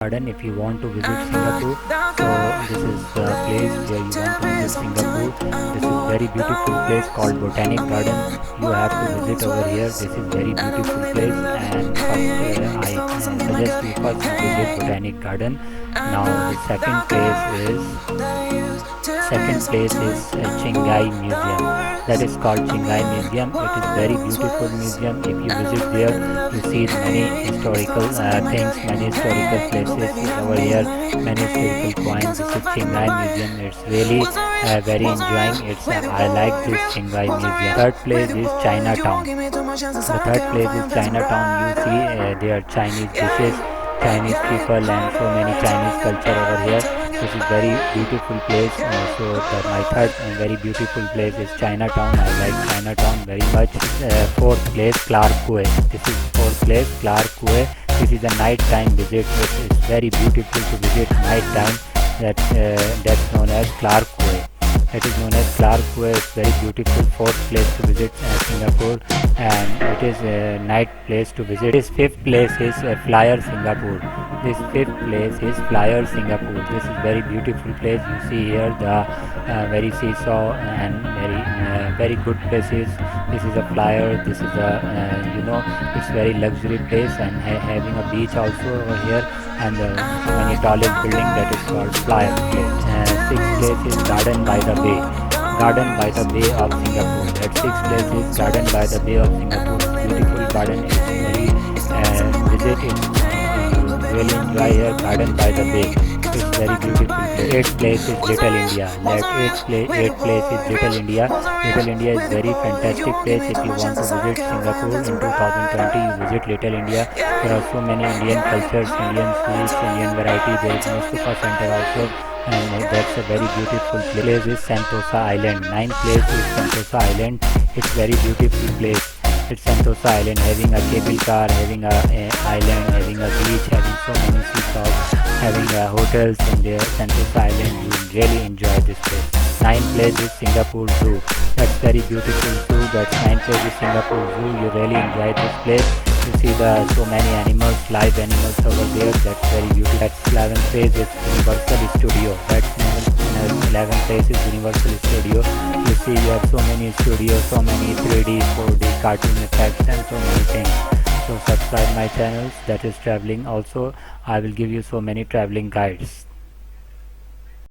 garden if you want to visit Singapore. So this is the place where you want to visit Singapore. This is very beautiful place called Botanic Garden. You have to visit over here. This is very beautiful place, and first I suggest you first visit Botanic Garden. Now the second place is Chingai Museum. That is called Chingai Museum. It is very beautiful museum. If you visit there, you see many historical things, many historical places over here, many historical coins. This is Chingai Museum. It's really very enjoying. I like this Chingai Museum. Third place is Chinatown. The third place is Chinatown. You see there are Chinese dishes, Chinese people, and so many Chinese culture over here. This is very beautiful place. My third and very beautiful place is Chinatown. I like Chinatown very much. Fourth place, Clark Quay. This is fourth place, Clark Quay. This is a night time visit. It is very beautiful to visit night time. That's known as Clark Quay. It is known as Clark Quay. It's very beautiful. Fourth place to visit Singapore, and it is a night place to visit. This fifth place is Flyer Singapore. This fifth place is Flyer Singapore. This is very beautiful place. You see here the very seesaw and very good places. This is a Flyer. This is a it's very luxury place, and having a beach also over here, and so many tallest building that is called Flyer place. Sixth place is Garden by the Bay. Garden by the Bay of Singapore. That sixth place is Garden by the Bay of Singapore. Beautiful garden. It's very visit it. You really enjoy here. Garden by the Bay. It's very beautiful place. Eighth place is Little India. Eighth place is Little India. Little India is very fantastic place. If you want to visit Singapore in 2020, you visit Little India. There are so many Indian cultures, Indian foods, Indian variety. There is Mustafa Center also, and that's a very beautiful place. Is Sentosa Island. Ninth place is Sentosa Island. It's very beautiful place. It's Sentosa Island, having a cable car, having a island, having a beach, having so many seesaws, having hotels in there. Sentosa Island, you will really enjoy this place. Ninth place is Singapore Zoo. That's very beautiful zoo. That's ninth place is Singapore Zoo. You really enjoy this place. You see so many animals, live animals over there. That's very beautiful. That's 11th place is Universal Studio. That's 11th place is Universal Studio. You see you have so many studios, so many 3D, 4D cartoon effects, and so many things. So subscribe my channels, that is traveling also. I will give you so many traveling guides.